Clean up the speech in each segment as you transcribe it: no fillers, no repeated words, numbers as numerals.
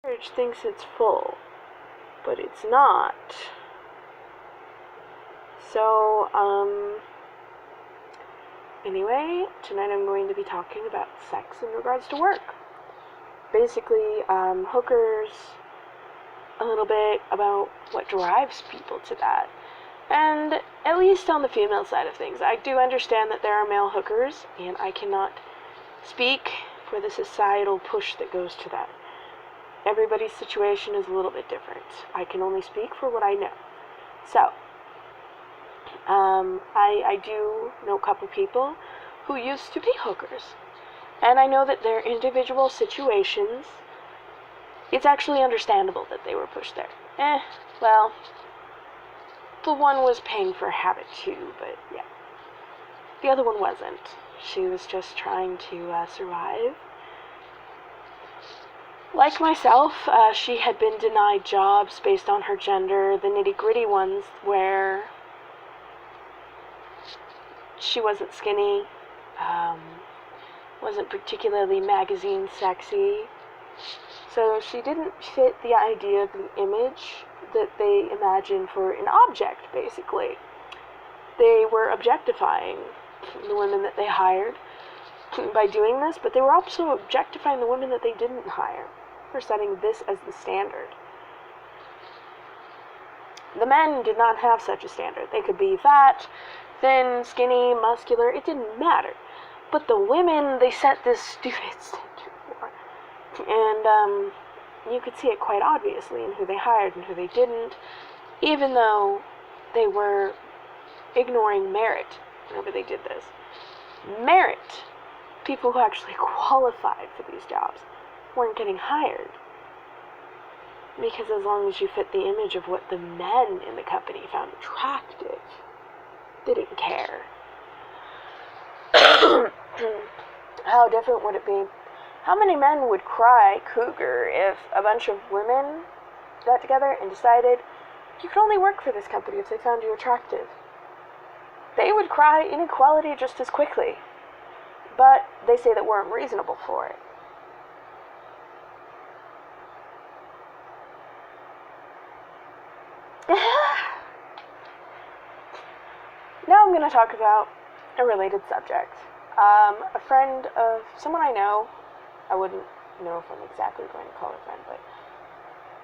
Marriage thinks it's full, but it's not. So, anyway, tonight I'm going to be talking about sex in regards to work. Basically, hookers, a little bit about what drives people to that. And at least on the female side of things, I do understand that there are male hookers, and I cannot speak for the societal push that goes to that. Everybody's situation is a little bit different. I can only speak for what I know. So, I do know a couple people who used to be hookers. And I know that their individual situations, it's actually understandable that they were pushed there. Well, the one was paying for habit too, but yeah. The other one wasn't. She was just trying to survive. Like myself, she had been denied jobs based on her gender, the nitty-gritty ones where she wasn't skinny, wasn't particularly magazine sexy, so she didn't fit the idea of the image that they imagined for an object, basically. They were objectifying the women that they hired by doing this, but they were also objectifying the women that they didn't hire for setting this as the standard. The men did not have such a standard. They could be fat, thin, skinny, muscular, it didn't matter. But the women, they set this stupid standard for. And you could see it quite obviously in who they hired and who they didn't, even though they were ignoring merit whenever they did this. Merit, people who actually qualified for these jobs, weren't getting hired. Because as long as you fit the image of what the men in the company found attractive, they didn't care. How different would it be? How many men would cry cougar if a bunch of women got together and decided you could only work for this company if they found you attractive? They would cry inequality just as quickly, but they say that we're unreasonable for it. Now I'm going to talk about a related subject. A friend of someone I know, I wouldn't know if I'm exactly going to call her friend, but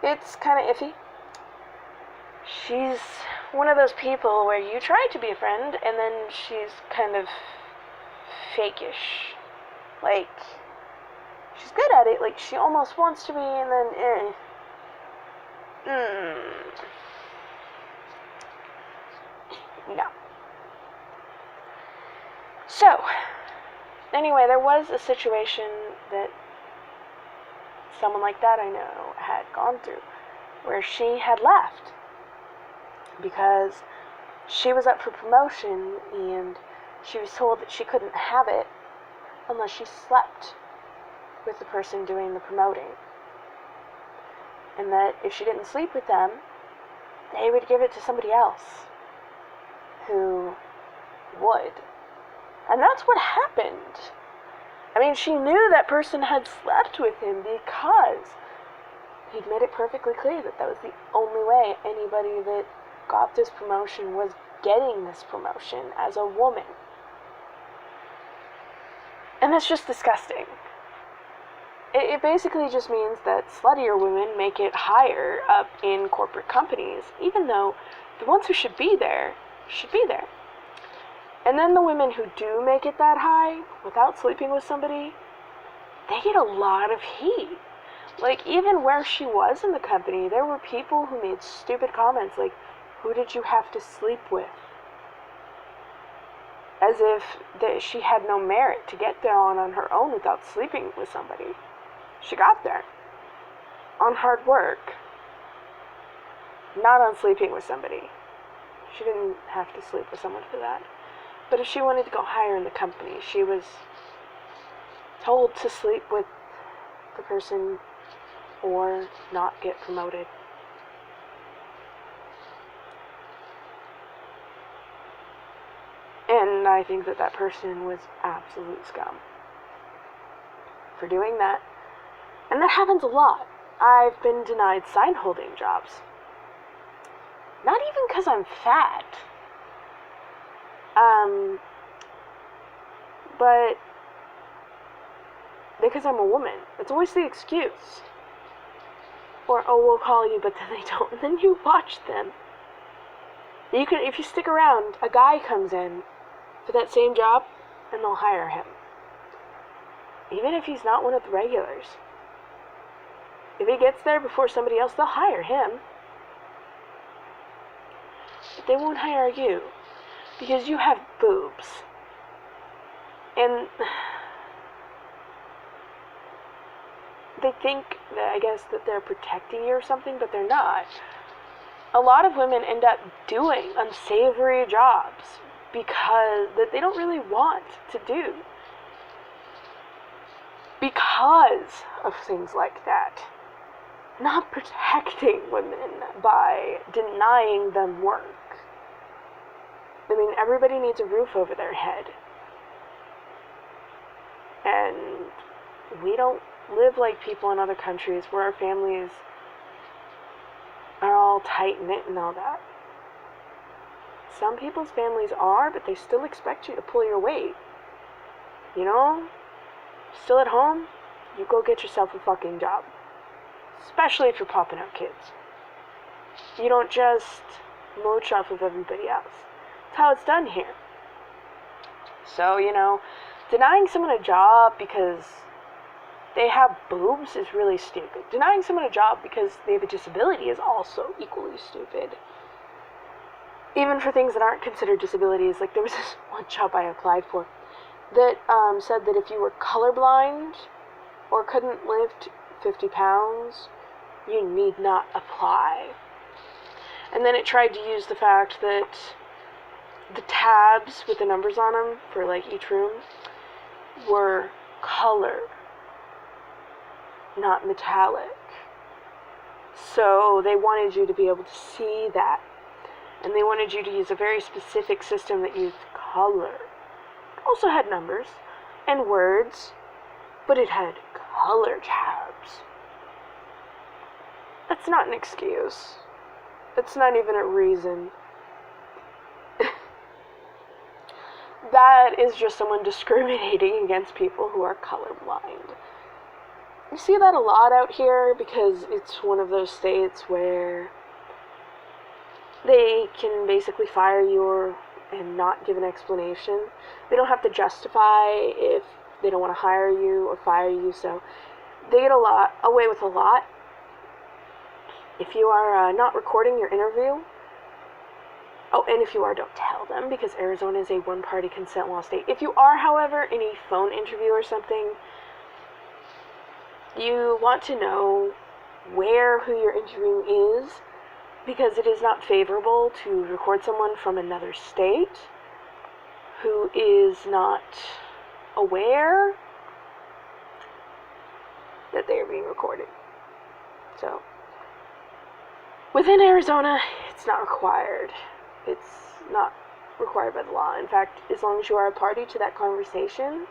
it's kind of iffy. She's one of those people where you try to be a friend and then she's kind of fake-ish. Like, she's good at it, like she almost wants to be and then No. So, anyway, there was a situation that someone like that I know had gone through, where she had left because she was up for promotion and she was told that she couldn't have it unless she slept with the person doing the promoting. And that if she didn't sleep with them, they would give it to somebody else who would. And that's what happened. I mean, she knew that person had slept with him because he'd made it perfectly clear that that was the only way anybody that got this promotion was getting this promotion as a woman. And that's just disgusting. It basically just means that sluttier women make it higher up in corporate companies, even though the ones who should be there should be there. And then the women who do make it that high without sleeping with somebody, they get a lot of heat. Like, even where she was in the company, there were people who made stupid comments like, who did you have to sleep with? As if that she had no merit to get there on her own without sleeping with somebody. She got there on hard work, not on sleeping with somebody. She didn't have to sleep with someone for that. But if she wanted to go higher in the company, she was told to sleep with the person or not get promoted. And I think that that person was absolute scum for doing that. And that happens a lot. I've been denied sign holding jobs. Not even because I'm fat. But because I'm a woman. It's always the excuse. Or, oh, we'll call you, but then they don't. And then you watch them. You can, if you stick around, a guy comes in for that same job, and they'll hire him. Even if he's not one of the regulars. If he gets there before somebody else, they'll hire him. But they won't hire you. Because you have boobs. And they think that, I guess, that they're protecting you or something, but they're not. A lot of women end up doing unsavory jobs because that they don't really want to do. Because of things like that. Not protecting women by denying them work. I mean, everybody needs a roof over their head. And we don't live like people in other countries where our families are all tight-knit and all that. Some people's families are, but they still expect you to pull your weight. You know? Still at home? You go get yourself a fucking job. Especially if you're popping out kids. You don't just mooch off of everybody else. That's how it's done here. So, you know, denying someone a job because they have boobs is really stupid. Denying someone a job because they have a disability is also equally stupid. Even for things that aren't considered disabilities. Like, there was this one job I applied for that said that if you were colorblind or couldn't lift 50 pounds, you need not apply. And then it tried to use the fact that the tabs with the numbers on them for, like, each room were color, not metallic. So they wanted you to be able to see that. And they wanted you to use a very specific system that used color. It also had numbers and words, but it had color tabs. That's not an excuse. It's not even a reason. That is just someone discriminating against people who are colorblind. You see that a lot out here because it's one of those states where they can basically fire you and not give an explanation. They don't have to justify if they don't want to hire you or fire you, so they get away with a lot. If you are not recording your interview, oh, and if you are, don't tell them, because Arizona is a one-party consent law state. If you are, however, in a phone interview or something, you want to know who you're interviewing is, because it is not favorable to record someone from another state who is not aware that they are being recorded. So, within Arizona, it's not required. It's not required by the law. In fact, as long as you are a party to that conversation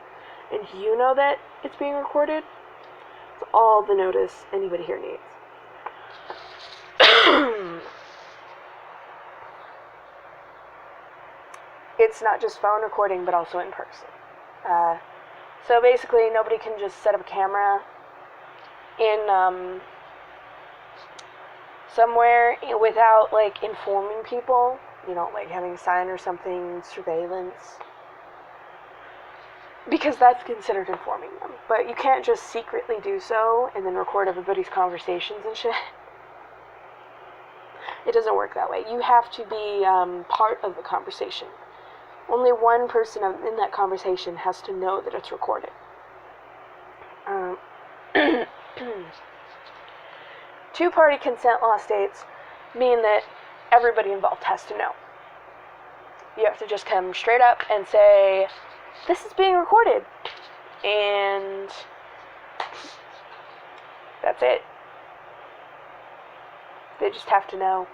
and you know that it's being recorded, it's all the notice anybody here needs. It's not just phone recording, but also in person. So basically, nobody can just set up a camera in somewhere without, like, informing people. You know, like having a sign or something, surveillance. Because that's considered informing them. But you can't just secretly do so and then record everybody's conversations and shit. It doesn't work that way. You have to be part of the conversation. Only one person in that conversation has to know that it's recorded. Two-party consent law states mean that everybody involved has to know. You have to just come straight up and say, this is being recorded. And that's it. They just have to know.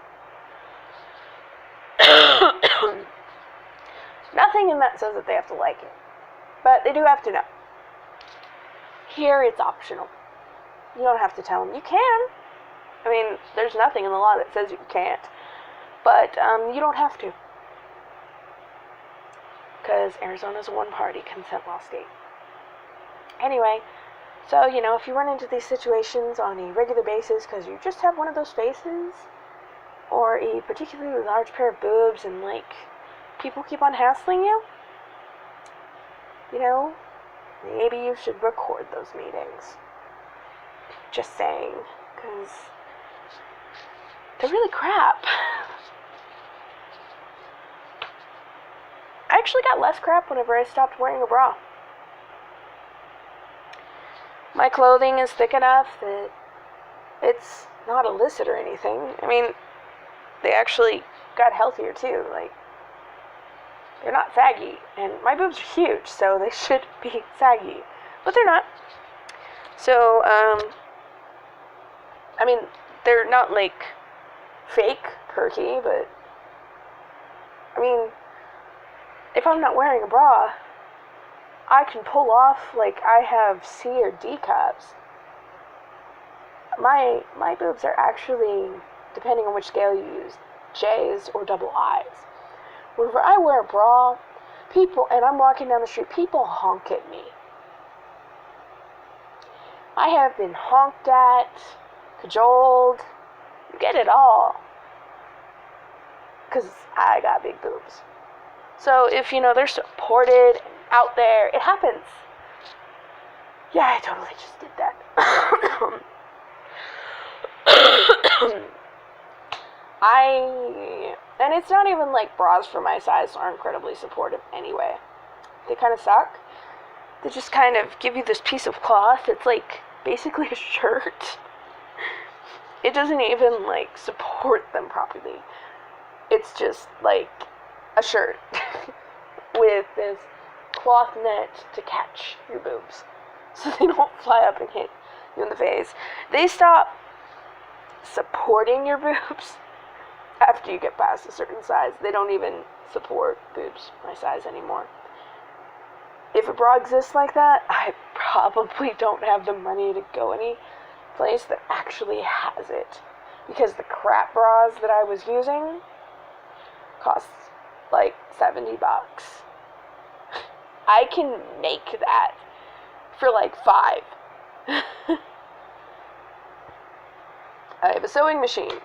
Nothing in that says that they have to like it. But they do have to know. Here it's optional. you don't have to tell them. You can. I mean, there's nothing in the law that says you can't. But you don't have to. Because Arizona's a one-party consent law state. Anyway, so, if you run into these situations on a regular basis because you just have one of those faces, or a particularly large pair of boobs, and, people keep on hassling you, maybe you should record those meetings. Just saying, because they're really crap. I actually got less crap whenever I stopped wearing a bra. My clothing is thick enough that it's not illicit or anything. I mean, they actually got healthier too. They're not saggy. And my boobs are huge, so they should be saggy. But they're not. So, I mean, they're not fake perky, but I mean, if I'm not wearing a bra, I can pull off I have C or D cups. My boobs are actually, depending on which scale you use, J's or double I's. Whenever I wear a bra, and I'm walking down the street, people honk at me. I have been honked at, cajoled, you get it all. Because I got big boobs. So if, they're supported and out there, it happens. Yeah, I totally just did that. And it's not even bras for my size are incredibly supportive anyway. They kind of suck. They just kind of give you this piece of cloth. It's basically a shirt. It doesn't even support them properly. It's just a shirt with this cloth net to catch your boobs so they don't fly up and hit you in the face. They stop supporting your boobs after you get past a certain size. They don't even support boobs my size anymore. If a bra exists like that, I probably don't have the money to go any place that actually has it, because the crap bras that I was using costs $70. I can make that for $5. I have a sewing machine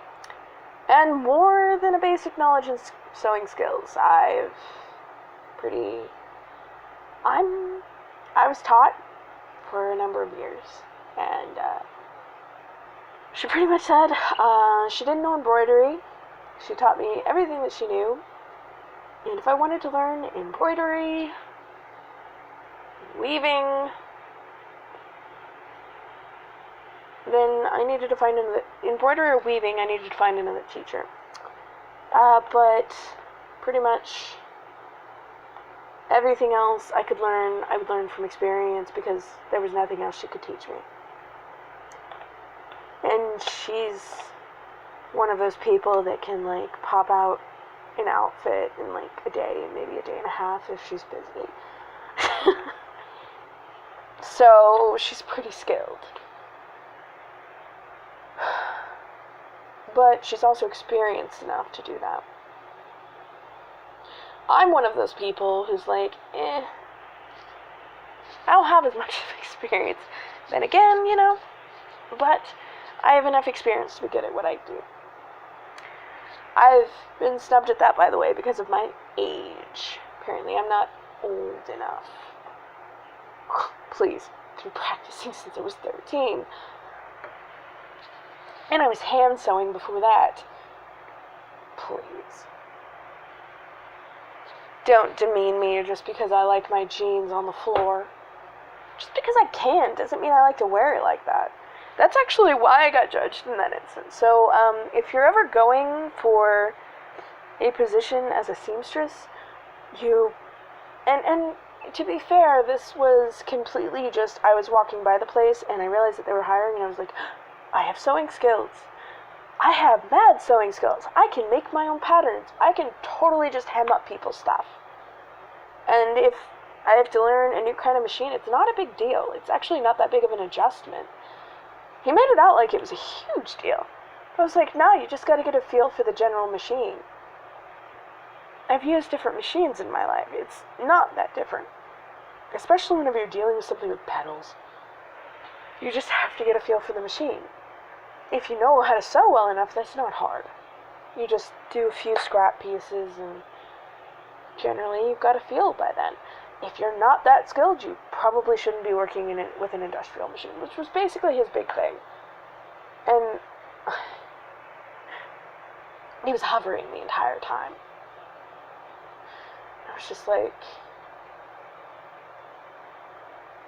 and more than a basic knowledge in sewing skills. I was taught for a number of years, and she pretty much said she didn't know embroidery. She taught me everything that she knew, and if I wanted to learn embroidery, weaving, then I needed to find embroidery or weaving. I needed to find another teacher. But pretty much everything else I would learn from experience, because there was nothing else she could teach me. And she's one of those people that can pop out an outfit in a day, maybe a day and a half if she's busy. So she's pretty skilled. But she's also experienced enough to do that. I'm one of those people who's I don't have as much experience. Then again, but I have enough experience to be good at what I do. I've been snubbed at that, by the way, because of my age. Apparently, I'm not old enough. Please, I've been practicing since I was 13. And I was hand sewing before that. Please. Don't demean me just because I like my jeans on the floor. Just because I can doesn't mean I like to wear it like that. That's actually why I got judged in that instance. So, if you're ever going for a position as a seamstress, and to be fair, this was completely just, I was walking by the place and I realized that they were hiring, and I was like, I have sewing skills. I have mad sewing skills. I can make my own patterns. I can totally just hem up people's stuff. And if I have to learn a new kind of machine, it's not a big deal. It's actually not that big of an adjustment. He made it out like it was a huge deal. I was like, no, you just got to get a feel for the general machine. I've used different machines in my life. It's not that different. Especially whenever you're dealing with something with pedals. You just have to get a feel for the machine. If you know how to sew well enough, that's not hard. You just do a few scrap pieces, and generally you've got a feel by then. If you're not that skilled, you probably shouldn't be working in it with an industrial machine, which was basically his big thing. And he was hovering the entire time. I was just like,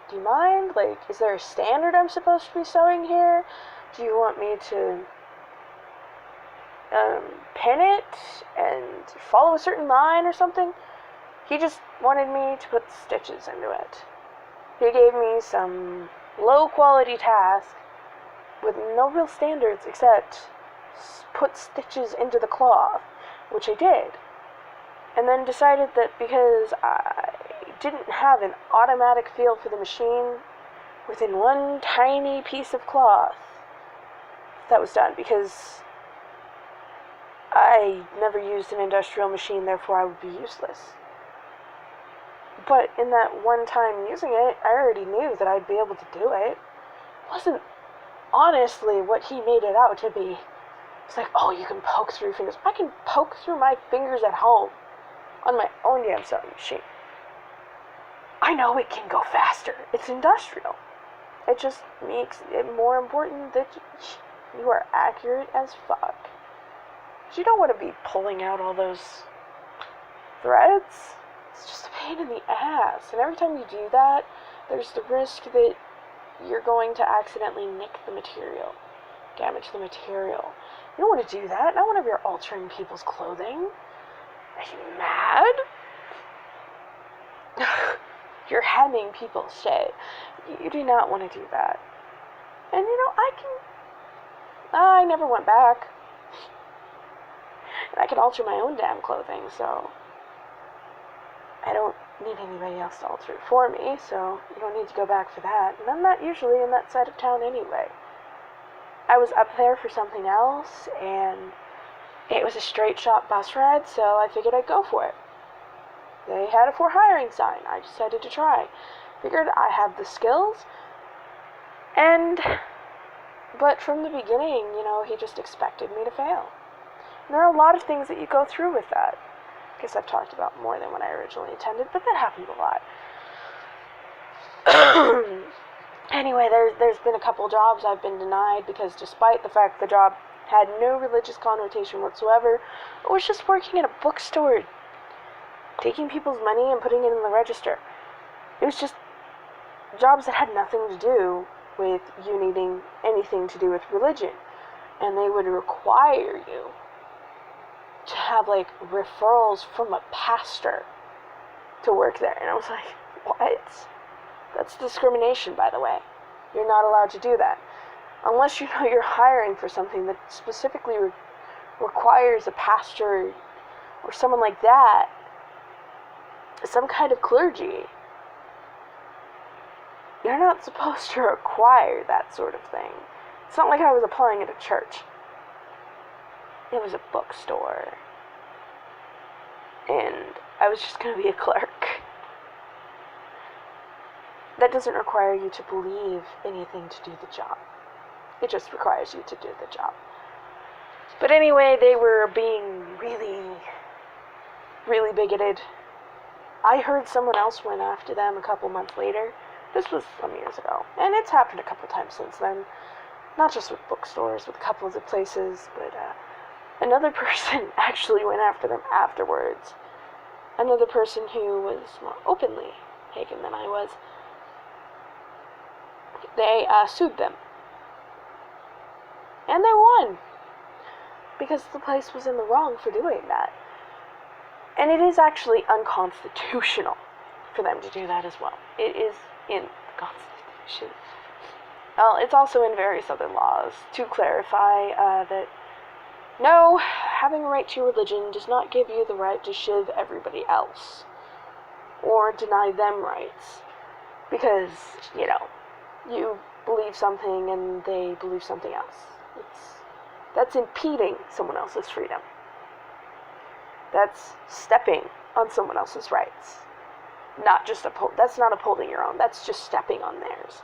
do you mind? Like, is there a standard I'm supposed to be sewing here? Do you want me to pin it and follow a certain line or something? He just wanted me to put stitches into it. He gave me some low-quality task with no real standards except put stitches into the cloth, which I did. And then decided that because I didn't have an automatic feel for the machine within one tiny piece of cloth, that was done, because I never used an industrial machine, therefore I would be useless. But in that one time using it, I already knew that I'd be able to do it. It wasn't honestly what he made it out to be. It's like, oh, you can poke through your fingers. I can poke through my fingers at home on my own damn sewing machine. I know it can go faster. It's industrial. It just makes it more important that you are accurate as fuck. You don't want to be pulling out all those threads. It's just a pain in the ass. And every time you do that, there's the risk that you're going to accidentally nick the material, damage the material. You don't want to do that. Not whenever you're altering people's clothing. Are you mad? You're having people's shit. You do not want to do that. And I never went back. And I can alter my own damn clothing, so I don't need anybody else to alter it for me, so you don't need to go back for that. And I'm not usually in that side of town anyway. I was up there for something else, and it was a straight shot bus ride, so I figured I'd go for it. They had a for hiring sign. I decided to try. Figured I have the skills, but from the beginning, he just expected me to fail. And there are a lot of things that you go through with that. I guess I've talked about more than what I originally intended, but that happens a lot. Anyway, there's been a couple jobs I've been denied because despite the fact the job had no religious connotation whatsoever, I was just working at a bookstore, taking people's money and putting it in the register. It was just jobs that had nothing to do with you needing anything to do with religion. And they would require you to have, referrals from a pastor to work there. And I was like, what? That's discrimination, by the way. You're not allowed to do that. Unless you know you're hiring for something that specifically requires a pastor or someone like that, some kind of clergy. You're not supposed to require that sort of thing. It's not like I was applying at a church. It was a bookstore. And I was just going to be a clerk. That doesn't require you to believe anything to do the job. It just requires you to do the job. But anyway, they were being really, really bigoted. I heard someone else went after them a couple months later. This was some years ago. And it's happened a couple times since then. Not just with bookstores, with a couple of the places, but another person actually went after them afterwards. Another person who was more openly pagan than I was. They sued them. And they won. Because the place was in the wrong for doing that. And it is actually unconstitutional for them to do that as well. It is in the Constitution. Well, it's also in various other laws to clarify that no, having a right to your religion does not give you the right to shiv everybody else or deny them rights. Because, you believe something and they believe something else. That's impeding someone else's freedom. That's stepping on someone else's rights. That's not upholding your own. That's just stepping on theirs.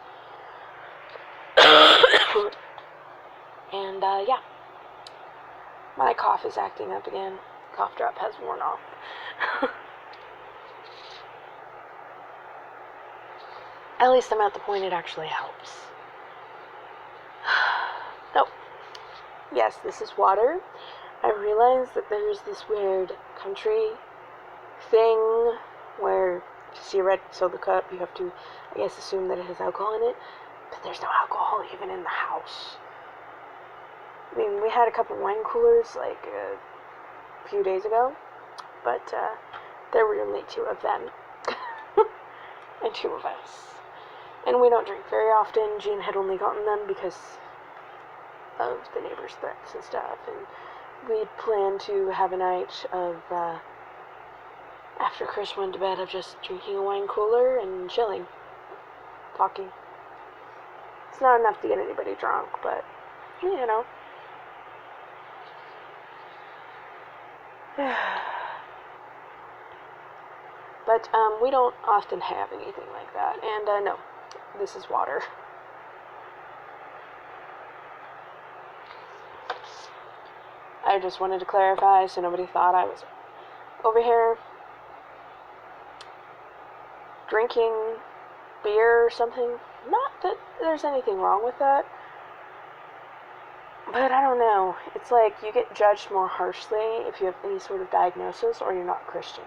And yeah, my cough is acting up again. Cough drop has worn off. At least I'm at the point it actually helps. Nope. Yes, this is water. I realize that there's this weird country thing where if you see a red soda cup, you have to, I guess, assume that it has alcohol in it. But there's no alcohol even in the house. I mean, we had a couple wine coolers like a few days ago, but there were only 2 of them and 2 of us. And we don't drink very often. Jean had only gotten them because of the neighbors' threats and stuff, and we planned to have a night of, after Chris went to bed, of just drinking a wine cooler and chilling, talking. It's not enough to get anybody drunk, but, you know. But, we don't often have anything like that, and, no, this is water. I just wanted to clarify so nobody thought I was over here drinking beer or something. Not that there's anything wrong with that, but I don't know. It's like you get judged more harshly if you have any sort of diagnosis or you're not Christian.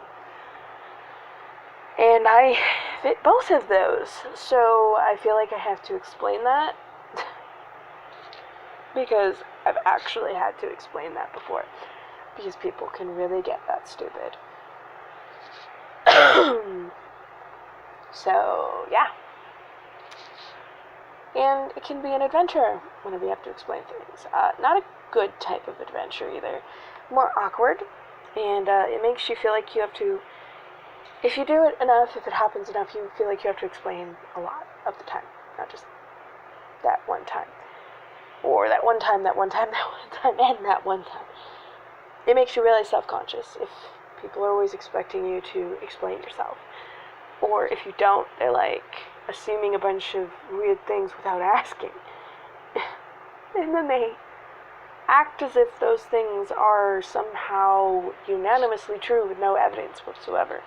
And I fit both of those, so I feel like I have to explain that. Because I've actually had to explain that before. Because people can really get that stupid. So, yeah. And it can be an adventure whenever you have to explain things. Not a good type of adventure either. More awkward. And it makes you feel like you have to... If you do it enough, if it happens enough, you feel like you have to explain a lot of the time. Not just that one time. Or that one time, and that one time. It makes you really self-conscious if people are always expecting you to explain yourself. Or if you don't, they're like assuming a bunch of weird things without asking. And then they act as if those things are somehow unanimously true with no evidence whatsoever.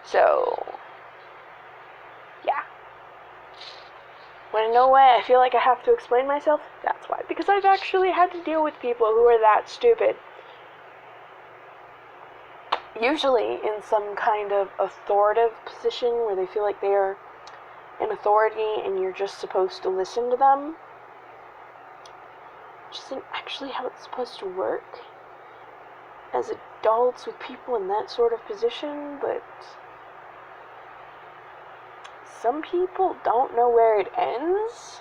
So, yeah. When in no way I feel like I have to explain myself, that's why. Because I've actually had to deal with people who are that stupid. Usually in some kind of authoritative position where they feel like they are an authority and you're just supposed to listen to them. Which isn't actually how it's supposed to work as adults with people in that sort of position, but some people don't know where it ends.